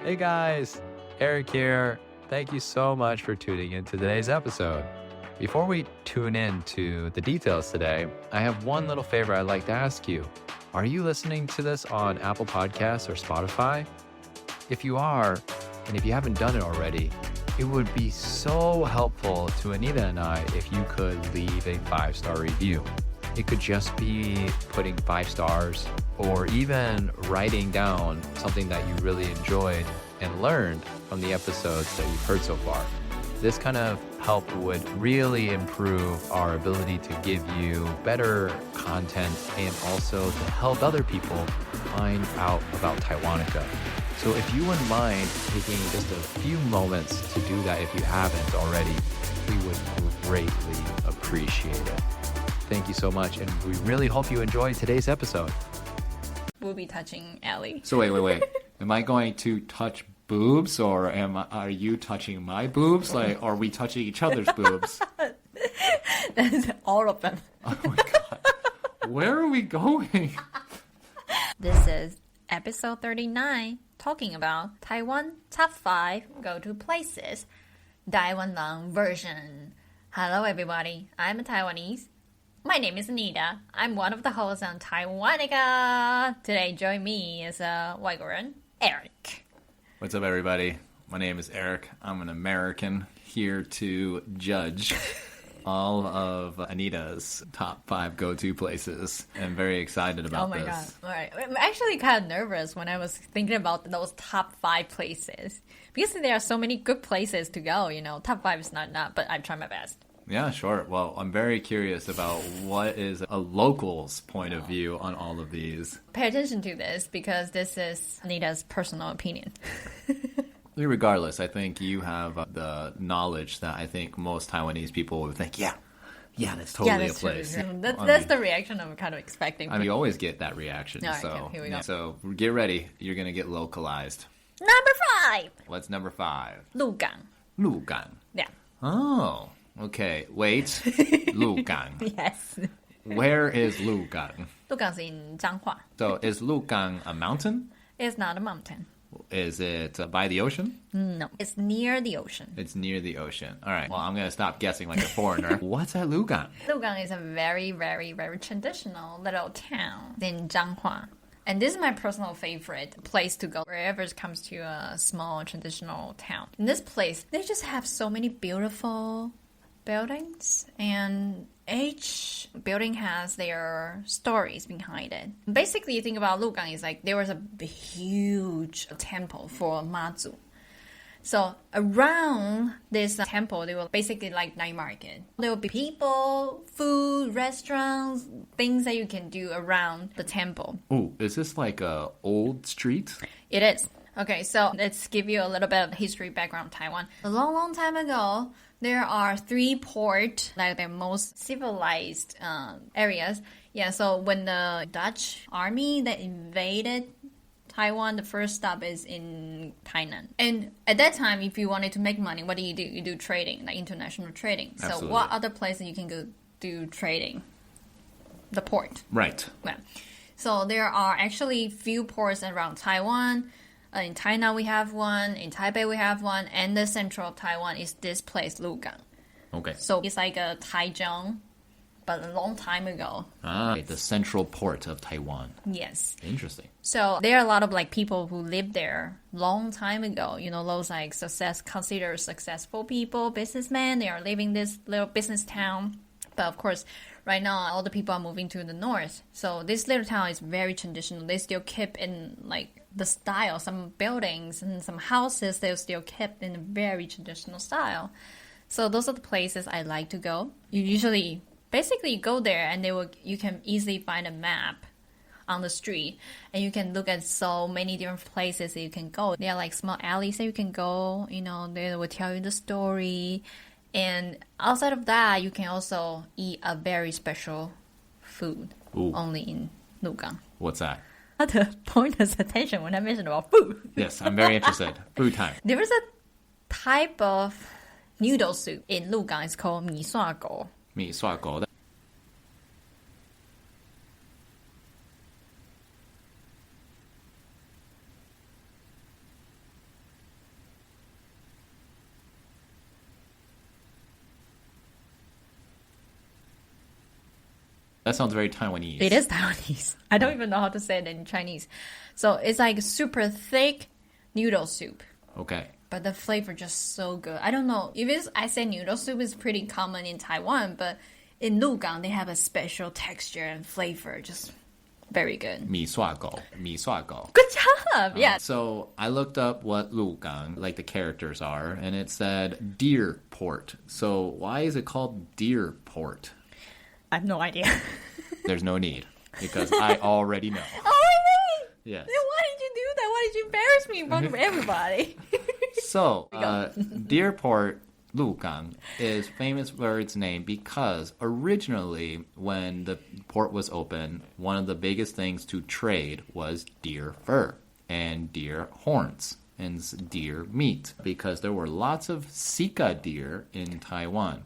Hey guys, Eric here. Thank you so much for tuning in to today's episode. Before we tune in to the details today, I have one little favor I'd like to ask you. Are you listening to this on Apple Podcasts or Spotify? If you are, and if you haven't done it already, it would be so helpful to Anita and I if you could leave a 5-star review. It could just be putting 5 stars or even writing down something that you really enjoyed and learned from the episodes that you've heard so far. This kind of help would really improve our ability to give you better content and also to help other people find out about Taiwanica. So if you wouldn't mind taking just a few moments to do that if you haven't already, we would greatly appreciate it. Thank you so much, and we really hope you enjoyed today's episode. We'll be touching Ellie. So wait. Am I going to touch boobs, or are you touching my boobs? Like, are we touching each other's boobs? That's all of them. Oh my god. Where are we going? This is episode 39, talking about Taiwan top 5 go-to places, Taiwan Lang version. Hello everybody, I'm a Taiwanese. My name is Anita. I'm one of the hosts on Taiwanica. Today, join me is a Waigoran, Eric. What's up, everybody? My name is Eric. I'm an American here to judge all of Anita's top 5 go-to places. I'm very excited about this. Oh my god. All right. I'm actually kind of nervous when I was thinking about those top 5 places. Because there are so many good places to go, Top 5 is not enough, but I try my best. Yeah, sure. Well, I'm very curious about what is a local's point of view on all of these. Pay attention to this because this is Anita's personal opinion. Regardless, I think you have the knowledge that I think most Taiwanese people would think, yeah, that's totally a place. True. That's the reaction I'm kind of expecting. I mean, you always get that reaction. All right, so, okay, here we go. So get ready. You're going to get localized. Number 5. What's number 5? Lugang. Lugang. Yeah. Oh, okay. Wait. Lugang. Yes. Where is Lugang? Lugang is in Zhanghua. So is Lugang a mountain? It's not a mountain. Is it by the ocean? No, it's near the ocean. It's near the ocean. All right. Well, I'm going to stop guessing like a foreigner. What's at Lugang? Lugang is a very, very, very traditional little town in Zhanghua. And this is my personal favorite place to go wherever it comes to a small traditional town. In this place, they just have so many beautiful buildings, and each building has their stories behind it. Basically, you think about Lugang, is like there was a huge temple for Mazu. So around this temple, they were basically like night market. There will be people, food, restaurants, things that you can do around the temple. Oh, is this like a old street? It is. Okay, so let's give you a little bit of history background of Taiwan. A long, long time ago, there are 3 ports, like the most civilized areas. Yeah, so when the Dutch army that invaded Taiwan, the first stop is in Tainan. And at that time, if you wanted to make money, what do? You do trading, like international trading. Absolutely. So what other places you can go do trading? The port. Right. Yeah. So there are actually few ports around Taiwan. In Tainan we have one, in Taipei we have one, and the central of Taiwan is this place, Lugang. Okay. So it's like a Taichung, but a long time ago. Ah, the central port of Taiwan. Yes. Interesting. So there are a lot of like people who lived there long time ago. Those like considered successful people, businessmen. They are living this little business town. But of course, right now all the people are moving to the north. So this little town is very traditional. They still keep in like the style. Some buildings and some houses they're still kept in a very traditional style. So those are the places I like to go. You usually basically go there and you can easily find a map on the street, and you can look at so many different places that you can go. There are like small alleys that you can go, they will tell you the story. And outside of that, you can also eat a very special food. Ooh. Only in Lugang. What's that? To point us attention when I mentioned about food. Yes, I'm very interested. Food time. There is a type of noodle soup in Lugang. It's called mi sua go. Mi sua go. That sounds very Taiwanese. It is Taiwanese. I don't even know how to say it in Chinese. So it's like super thick noodle soup. Okay. But the flavor just so good. I don't know. I say noodle soup is pretty common in Taiwan, but in Lugang, they have a special texture and flavor. Just very good. 米刷狗. Good job! Yeah. So I looked up what Lugang, like the characters are, and it said deer port. So why is it called deer port? I have no idea. There's no need, because I already know. Oh, really? Yes. Then why did you do that? Why did you embarrass me in front of everybody? So, Deerport Lugang is famous for its name because originally, when the port was open, one of the biggest things to trade was deer fur and deer horns and deer meat, because there were lots of Sika deer in Taiwan.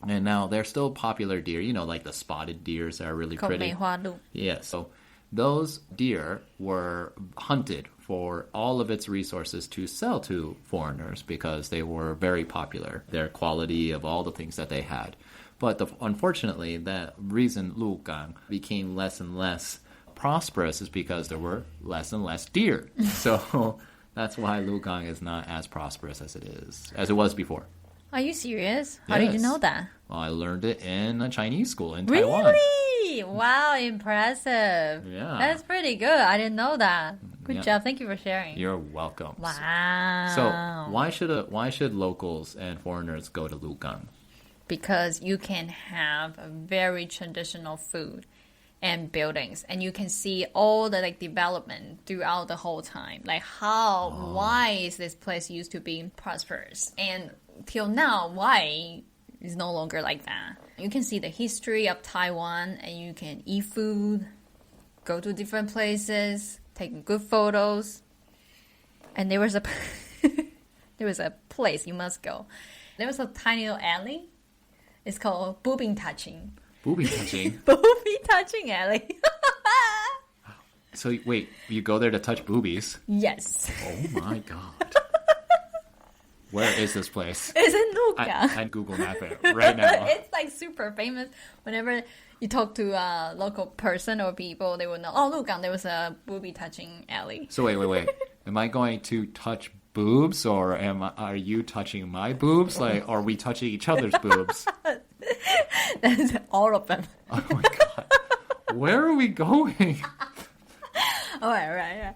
And now they're still popular deer, like the spotted deers that are really pretty. Yeah, so those deer were hunted for all of its resources to sell to foreigners because they were very popular, their quality of all the things that they had. But unfortunately, the reason Lugang became less and less prosperous is because there were less and less deer. So that's why Lugang is not as prosperous as it was before. Are you serious? How did you know that? Well, I learned it in a Chinese school in Taiwan. Really? Wow, impressive. Yeah. That's pretty good. I didn't know that. Good job. Thank you for sharing. You're welcome. Wow. So why should locals and foreigners go to Lugang? Because you can have a very traditional food and buildings, and you can see all the development throughout the whole time. Why is this place used to be prosperous, and till now, why is no longer like that? You can see the history of Taiwan, and you can eat food, go to different places, take good photos. And there was a place you must go. There was a tiny little alley. It's called Boobing Touching. Boobie touching? Boobie Touching Alley. So wait, you go there to touch boobies? Yes. Oh my god. Where is this place? It's in Lugang. I'd Google map it right now. It's super famous. Whenever you talk to a local person or people, they will know, oh, Lugang, there was a booby touching alley. So wait. Am I going to touch boobs, or are you touching my boobs? Are we touching each other's boobs? That's all of them. Oh my god. Where are we going? All right.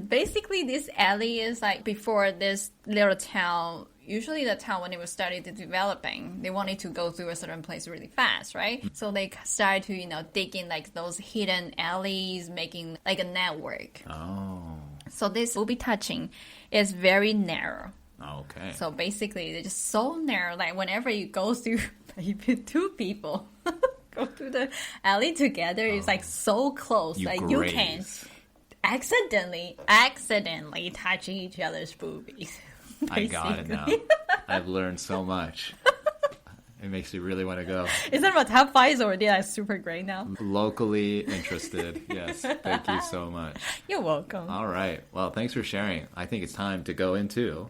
Basically, this alley is before this little town. Usually the town, when it was started developing, they wanted to go through a certain place really fast, right? So they started to, dig in those hidden alleys, making a network. Oh. So this booby touching is very narrow. Okay. So basically, they're just so narrow. Whenever you go through, two people go through the alley together, it's so close. You can accidentally touch each other's boobies. I got it now. I've learned so much. It makes you really want to go. Is that my top 5 already super great now? Locally interested. Yes. Thank you so much. You're welcome. All right. Well, thanks for sharing. I think it's time to go into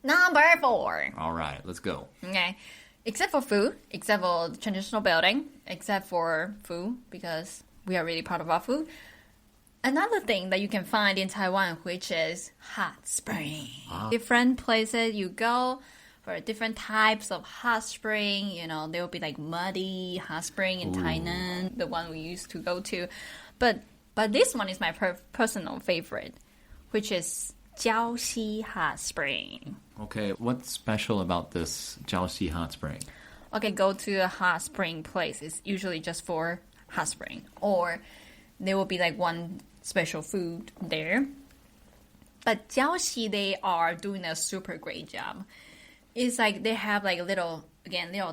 number 4. All right. Let's go. Okay. Except for food, except for traditional building, except for food, because we are really proud of our food. Another thing that you can find in Taiwan, which is hot spring. Different places you go for different types of hot spring. There will be muddy hot spring in Tainan, the one we used to go to. But this one is my personal favorite, which is Jiaoxi Hot Spring. Okay, what's special about this Jiaoxi Hot Spring? Okay, go to a hot spring place. It's usually just for hot spring. Or there will be one special food there. But Jiaoxi, they are doing a super great job. It's they have little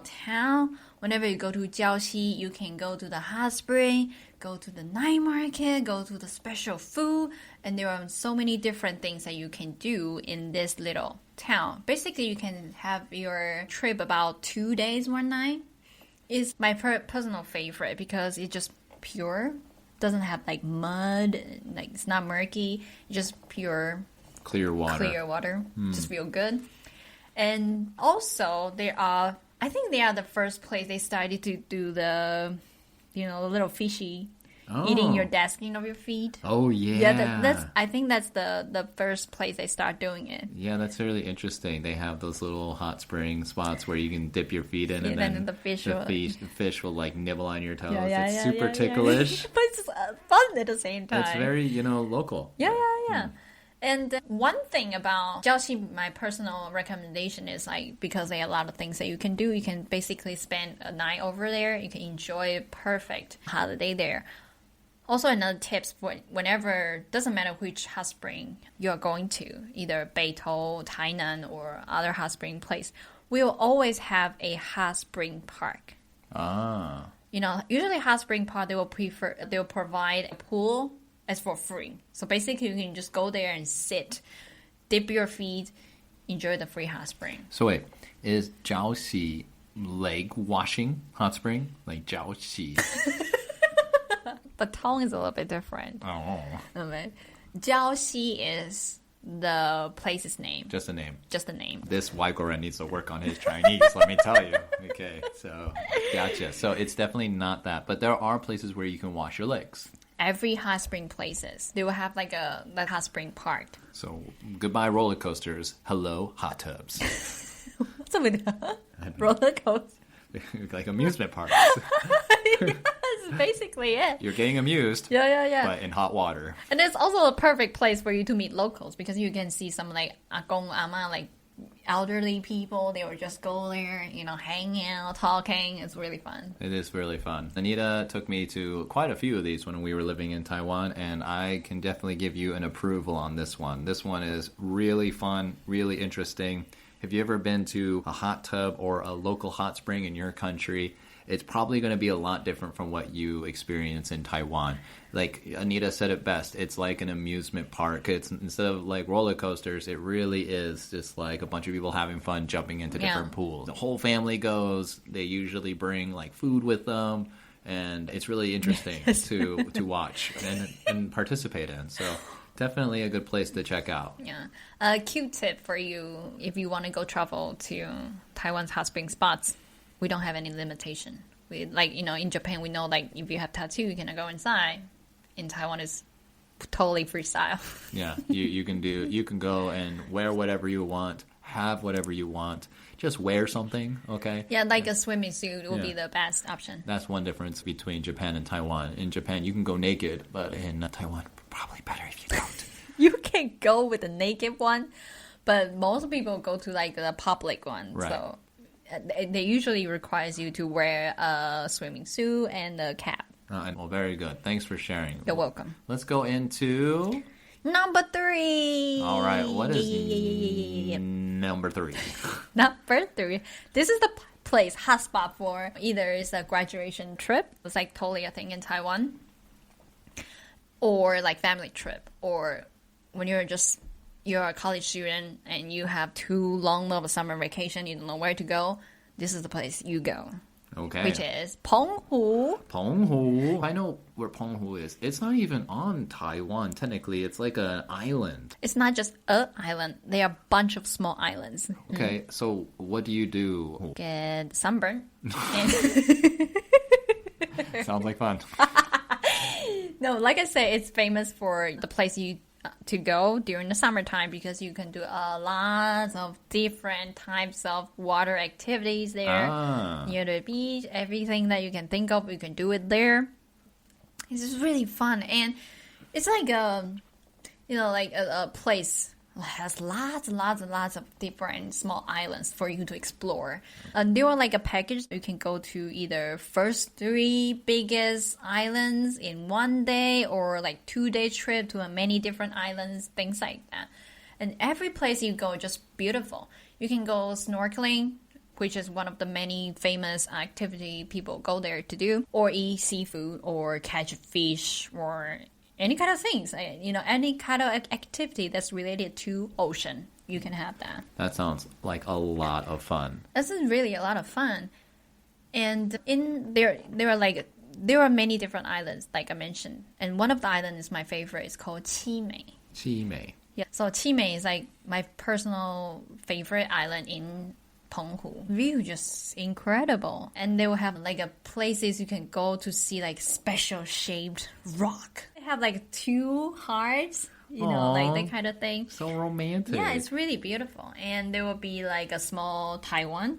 town. Whenever you go to Jiaoxi, you can go to the hot spring, go to the night market, go to the special food, and there are so many different things that you can do in this little town. Basically, you can have your trip about 2 days, 1 night. It's my personal favorite because it's just pure. Doesn't have mud, it's not murky. It's just pure clear water. Just feel good. And also I think they are the first place they started to do the the little fishy eating your skin of your feet. Oh, yeah. Yeah, I think that's the first place they start doing it. Yeah, that's really interesting. They have those little hot spring spots where you can dip your feet in, and then the fish will like nibble on your toes. Yeah, it's super ticklish. But it's fun at the same time. It's very, local. Yeah. And one thing about Jiaoxi, my personal recommendation is like, because there are a lot of things that you can do, you can basically spend a night over there. You can enjoy a perfect holiday there. Also, another tips for whenever, doesn't matter which hot spring you're going to, either Beitou, Tainan, or other hot spring place, we will always have a hot spring park. Ah. Usually hot spring park, they will provide a pool as for free. So basically, you can just go there and sit, dip your feet, enjoy the free hot spring. So wait, is Jiaoxi leg washing hot spring? Like Jiaoxi? The tone is a little bit different. Oh. Okay. Jiaoxi is the place's name. Just a name. Just a name. This Waikoran needs to work on his Chinese, let me tell you. Okay, so gotcha. So it's definitely not that. But there are places where you can wash your legs. Every hot spring places, they will have like a hot spring park. So goodbye roller coasters. Hello hot tubs. What's up with that? Roller coaster? Like amusement parks. That's basically it. You're getting amused. Yeah. But in hot water. And it's also a perfect place for you to meet locals, because you can see some like agong ama, like elderly people. They would just go there, hang out, talking. It's really fun. It is really fun. Anita took me to quite a few of these when we were living in Taiwan, and I can definitely give you an approval on this one. This one is really fun, really interesting. Have you ever been to a hot tub or a local hot spring in your country? It's probably going to be a lot different from what you experience in Taiwan. Like Anita said it best, it's like an amusement park. It's instead of like roller coasters, it really is just like a bunch of people having fun jumping into different pools. The whole family goes. They usually bring like food with them, and it's really interesting to watch and participate in. So definitely a good place to check out. Yeah. A cute tip for you if you want to go travel to Taiwan's hot spring spots. We don't have any limitation. We in Japan, we know like if you have tattoo, you cannot go inside. In Taiwan, it's totally freestyle. Yeah, you can go and wear whatever you want, have whatever you want. Just wear something, okay? Yeah, like a swimming suit would be the best option. That's one difference between Japan and Taiwan. In Japan, you can go naked, but in Taiwan, probably better if you don't. You can go with the naked one, but most people go to like the public one. Right. So they usually requires you to wear a swimming suit and a cap. Well, very good. Thanks for sharing. You're welcome. Let's go into Number 3. All right, what is number 3? Number 3. This is the place, hotspot for either it's a graduation trip. It's like totally a thing in Taiwan. Or like family trip. Or when you're a college student and you have too long of a summer vacation, you don't know where to go, this is the place you go. Okay. Which is Penghu. Penghu. I know where Penghu is. It's not even on Taiwan, technically. It's like an island. It's not just an island. There are a bunch of small islands. Okay, so what do you do? Get sunburn. Sounds like fun. No, like I said, it's famous for the place to go during the summertime because you can do a lot of different types of water activities there. Near the beach, everything that you can think of, you can do it there. It's just really fun, and it's like a place that has lots and lots and lots of different small islands for you to explore. There are like a package you can go to either first 3 biggest islands in one day or like 2-day trip to many different islands, things like that. And every place you go is just beautiful. You can go snorkeling, which is one of the many famous activity people go there to do, or eat seafood or catch fish or any kind of things, any kind of activity that's related to ocean, you can have that. That sounds like a lot of fun. This is really a lot of fun. And there are many different islands, like I mentioned. And one of the islands is my favorite. It's called Qimei. Qimei. Yeah. So Qimei is like my personal favorite island in Penghu. View just incredible. And they will have like a places you can go to see like special shaped rock. They have like 2 hearts, like that kind of thing. So romantic. Yeah, it's really beautiful. And there will be like a small Taiwan.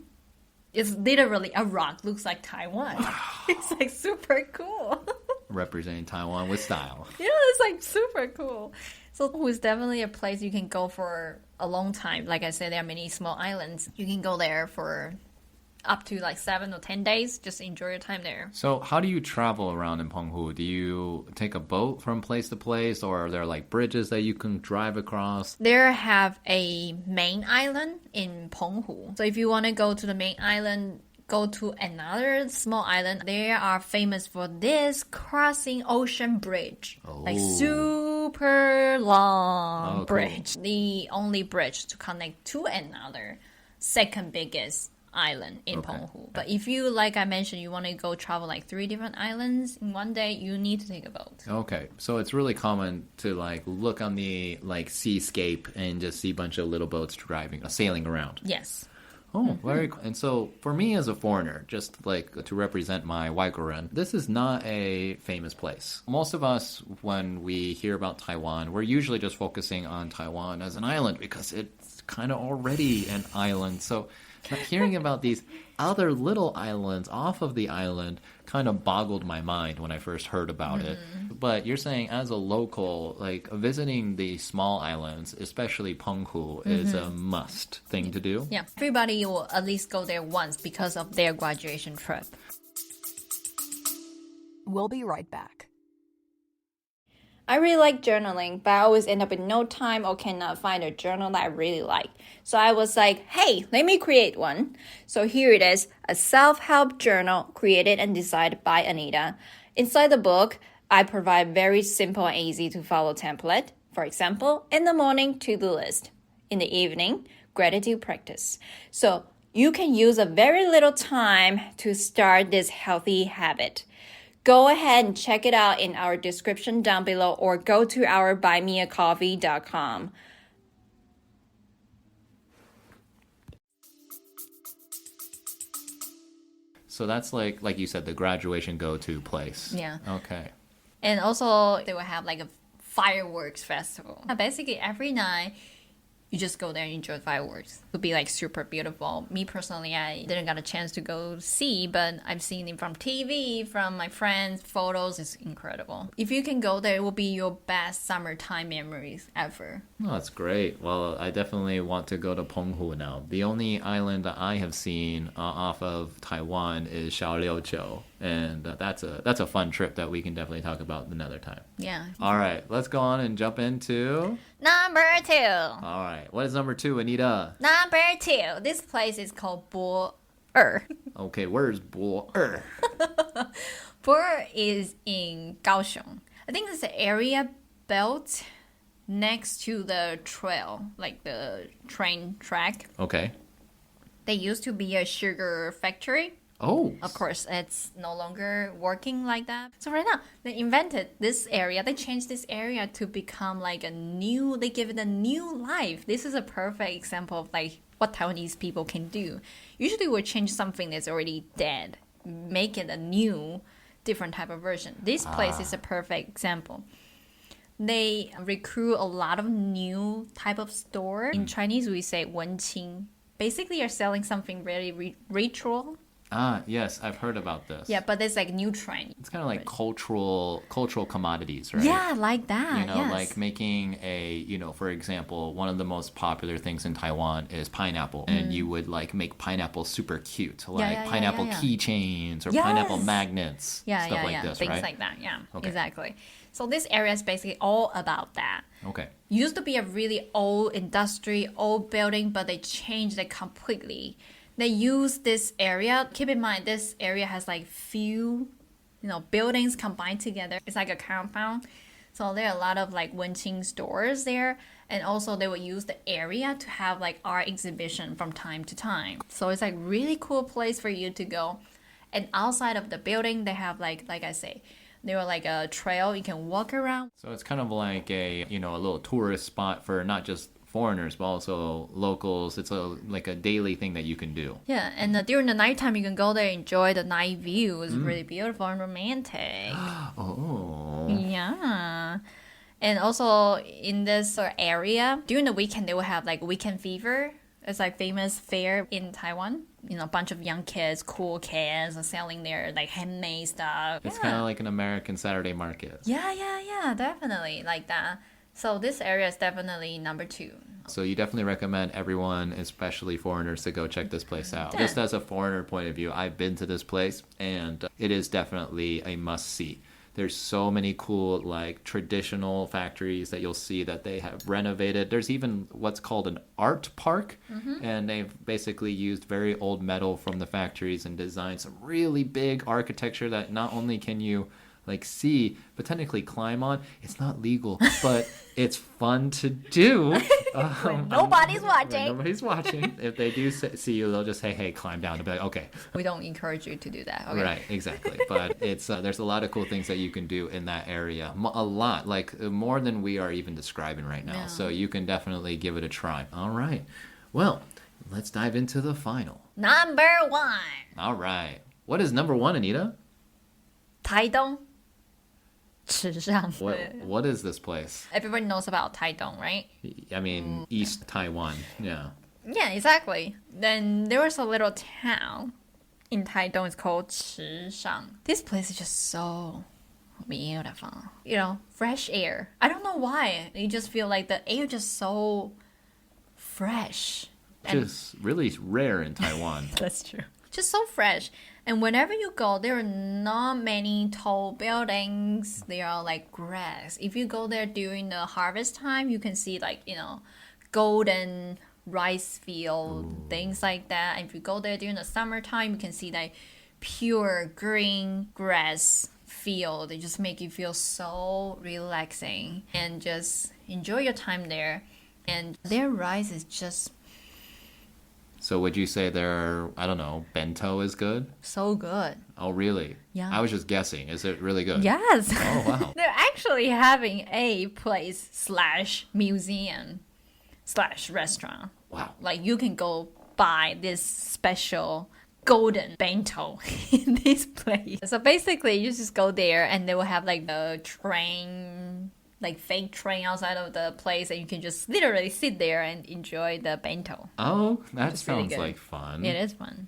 It's literally a rock, looks like Taiwan. It's like super cool. Representing Taiwan with style. Yeah, it's like super cool. So it's definitely a place you can go for a long time. Like I said, there are many small islands. You can go there for up to like 7 or 10 days. Just enjoy your time there. So how do you travel around in Penghu? Do you take a boat from place to place, or are there like bridges that you can drive across? There have a main island in Penghu. So if you want to go to the main island, go to another small island. They are famous for this crossing ocean bridge. Like super long bridge. Cool. The only bridge to connect to another second biggest island in Penghu. But if you, like I mentioned, you want to go travel like 3 different islands in one day, you need to take a boat. Okay, so it's really common to like look on the like seascape and just see a bunch of little boats sailing around. Yes. Oh, very cool. And so for me as a foreigner, just like to represent my Waikoran, this is not a famous place. Most of us, when we hear about Taiwan, we're usually just focusing on Taiwan as an island because it's kind of already an island. So hearing about these other little islands off of the island kind of boggled my mind when I first heard about it. But you're saying as a local, like visiting the small islands, especially Penghu, is a must thing to do. Yeah, everybody will at least go there once because of their graduation trip. We'll be right back. I really like journaling, but I always end up with no time or cannot find a journal that I really like. So I was like, hey, let me create one. So here it is, a self-help journal created and designed by Anita. Inside the book, I provide very simple and easy to follow template. For example, in the morning, to-do list. In the evening, gratitude practice. So you can use a very little time to start this healthy habit. Go ahead and check it out in our description down below or go to our buymeacoffee.com. So that's like you said, the graduation go-to place. Yeah. Okay. And also they will have like a fireworks festival. Basically every night you just go there and enjoy fireworks. It would be like super beautiful. Me personally, I didn't get a chance to go see, but I've seen it from TV, from my friends, photos. It's incredible. If you can go there, it will be your best summertime memories ever. Oh, that's great. Well, I definitely want to go to Penghu now. The only island that I have seen off of Taiwan is Xiaoliuqiu, and that's a fun trip that we can definitely talk about another time. Yeah. All right, let's go on and jump into Number 2. All right, what is number 2, Anita? Number 2. This place is called Bo-er. Okay, where's Bo-er? Bo-er is in Kaohsiung. I think it's an area built next to the trail, like the train track. Okay. There used to be a sugar factory. Oh. Of course, it's no longer working like that. So right now, they invented this area. They changed this area to become like they give it a new life. This is a perfect example of like what Taiwanese people can do. Usually we change something that's already dead, make it a new, different type of version. This place is a perfect example. They recruit a lot of new type of store. In Chinese, we say 文青. Basically, you're selling something really ritual. Ah, yes, I've heard about this. Yeah, but it's like new trend. It's kind of like cultural commodities, right? Yeah, like that. You know, yes. like making for example, one of the most popular things in Taiwan is pineapple. And you would like make pineapple super cute, like pineapple keychains or pineapple magnets, stuff like this, things right? like that, yeah, Okay. exactly. So this area is basically all about that. Okay. Used to be a really old industry, old building, but they changed it completely. They use this area. Keep in mind, this area has like few, buildings combined together. It's like a compound. So there are a lot of like Wenqing stores there. And also they will use the area to have like art exhibition from time to time. So it's like really cool place for you to go. And outside of the building, they have like I say, they were like a trail you can walk around. So it's kind of like a little tourist spot for not just foreigners, but also locals. It's like a daily thing that you can do. Yeah, and during the nighttime, you can go there, enjoy the night view. It's really beautiful and romantic. Oh. Yeah. And also in this area, during the weekend, they will have like weekend fever. It's like famous fair in Taiwan. You know, a bunch of young kids, cool kids, are selling their like handmade stuff. It's kind of like an American Saturday market. Yeah, definitely like that. So this area is definitely number 2. So you definitely recommend everyone, especially foreigners, to go check this place out. Just as a foreigner point of view, I've been to this place and it is definitely a must-see. There's so many cool, like, traditional factories that you'll see that they have renovated. There's even what's called an art park, and they've basically used very old metal from the factories and designed some really big architecture that not only can you like see, but technically climb on. It's not legal, but it's fun to do. When nobody's watching. When nobody's watching. If they do see you, they'll just say, hey, climb down. They'll be like, okay. We don't encourage you to do that. Okay. Right, exactly. But it's there's a lot of cool things that you can do in that area. A lot, like more than we are even describing right now. Yeah. So you can definitely give it a try. All right. Well, let's dive into the final. Number 1. All right. What is number 1, Anita? 台东池上. What is this place? Everybody knows about Taidong, right? I mean, East Taiwan. Yeah. Yeah, exactly. Then there was a little town in Taidong. It's called Chishang. This place is just so beautiful. You know, fresh air. I don't know why. You just feel like the air just so fresh. Just really rare in Taiwan. That's true. Just so fresh. And whenever you go, there are not many tall buildings. They are like grass. If you go there during the harvest time, you can see like, you know, golden rice field, things like that. And if you go there during the summertime, you can see like pure green grass field. They just make you feel so relaxing and just enjoy your time there. And their rice is just So would you say their, I don't know, bento is good? so good. Oh, really? Yeah. I was just guessing. Is it really good? Yes. Oh, wow. They're actually having a place / museum / restaurant. Wow. Like you can go buy this special golden bento in this place. So basically you just go there and they will have like a train, like fake train outside of the place and you can just literally sit there and enjoy the bento. Oh, that It's really sounds good. like fun. It is fun.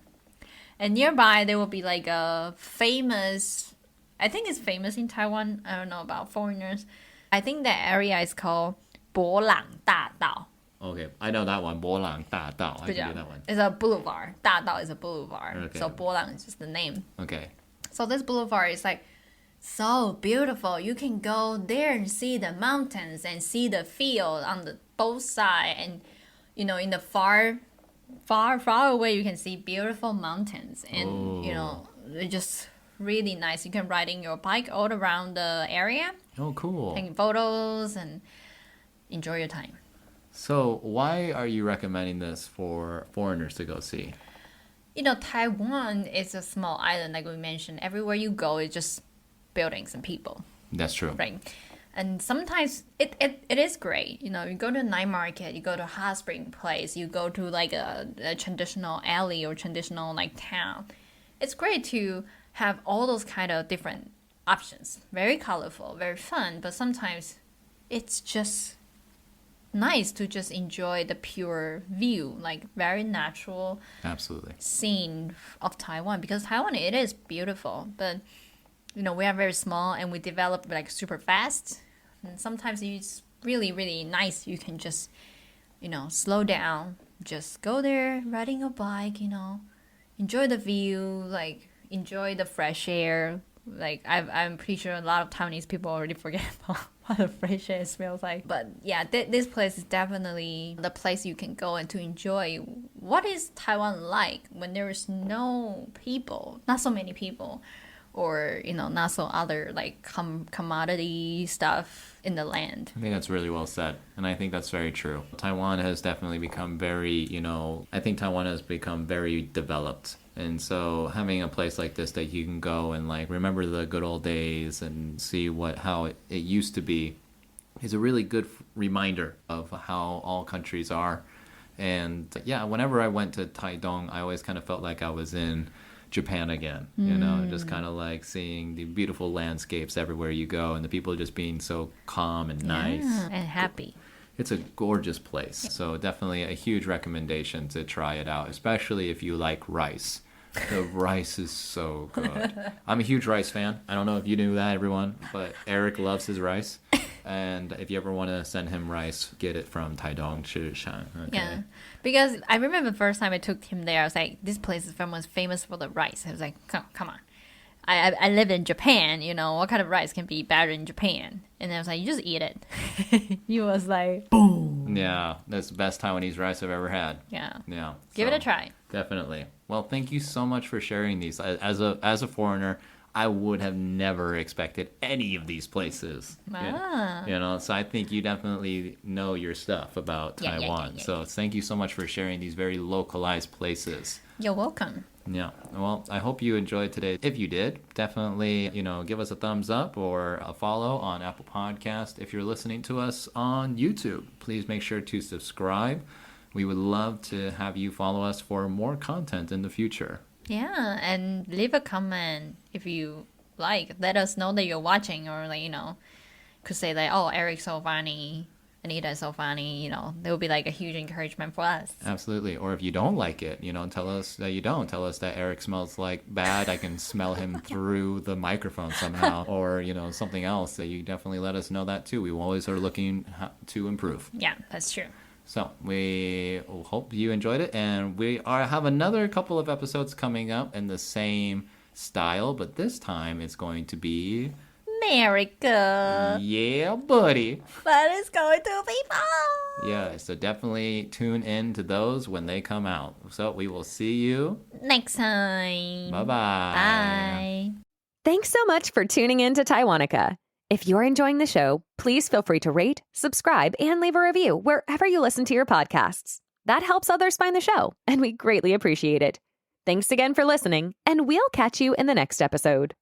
And nearby there will be like a famous, I think it's famous in Taiwan. I don't know about foreigners. I think the area is called 博朗大道. Okay, I know that one. 波浪大道. I Good can job. do that one. It's a boulevard. 大道is a boulevard. Okay. So 博朗is just the name. Okay. So this boulevard is like so beautiful. You can go there and see the mountains and see the field on the both sides. And you know, in the far away, you can see beautiful mountains. And you know, it's just really nice. You can ride in your bike all around the area, Oh, cool. taking photos and enjoy your time. So why are you recommending this for foreigners to go see? You know, Taiwan is a small island, like we mentioned. Everywhere you go, it's just buildings and people, That's true. right? And sometimes it is great. You know, you go to a night market, you go to a hot spring place, you go to like a traditional alley or traditional like town. It's great to have all those kind of different options. Very colorful, very fun, but sometimes it's just nice to just enjoy the pure view, like very natural Absolutely. scene of Taiwan, because Taiwan, it is beautiful, but you know, we are very small and we develop like super fast, and sometimes it's really really nice. You can just, you know, slow down, just go there riding a bike, you know, enjoy the view, like enjoy the fresh air. Like I'm pretty sure a lot of Taiwanese people already forget about what the fresh air smells like. But yeah, this place is definitely the place you can go and to enjoy what is Taiwan like when there is no people, not so many people, or you know, not so other like commodity stuff in the land. I think that's really well said. And I think that's very true. Taiwan has definitely become very, I think Taiwan has become very developed. And so having a place like this that you can go and like remember the good old days and see how it used to be is a really good reminder of how all countries are. And yeah, whenever I went to Taidong, I always kind of felt like I was in Japan again, just kind of like seeing the beautiful landscapes everywhere you go and the people just being so calm and nice. Yeah, and happy. It's a gorgeous place. So definitely a huge recommendation to try it out, especially if you like rice. The rice is so good. I'm a huge rice fan. I don't know if you knew that, everyone, but Eric loves his rice. And if you ever want to send him rice, get it from Taidong Shishan. Okay? Yeah, because I remember the first time I took him there, I was like, this place is famous for the rice. I was like, come on. I live in Japan, what kind of rice can be better in Japan? And I was like, you just eat it. He was like, boom. Yeah, that's the best Taiwanese rice I've ever had. Yeah. Yeah. Give it a try. Definitely. Well, thank you so much for sharing these. As a foreigner, I would have never expected any of these places. So I think you definitely know your stuff about Taiwan. So thank you so much for sharing these very localized places. You're welcome. Yeah. Well, I hope you enjoyed today. If you did, definitely, give us a thumbs up or a follow on Apple Podcast. If you're listening to us on YouTube, please make sure to subscribe. We would love to have you follow us for more content in the future. Yeah, and leave a comment if you like. Let us know that you're watching, or could say like, oh, Eric's so funny, Anita is so funny. There will be like a huge encouragement for us. Absolutely. Or if you don't like it, tell us that you don't. Tell us that Eric smells like bad. I can smell him through the microphone somehow, or something else. That you definitely let us know that too. We always are looking to improve. Yeah, that's true. So we hope you enjoyed it, and we have another couple of episodes coming up in the same style, but this time it's going to be America. Yeah, buddy. But it's going to be fun. Yeah, so definitely tune in to those when they come out. So we will see you next time. Bye-bye. Bye. Thanks so much for tuning in to Taiwanica. If you're enjoying the show, please feel free to rate, subscribe, and leave a review wherever you listen to your podcasts. That helps others find the show, and we greatly appreciate it. Thanks again for listening, and we'll catch you in the next episode.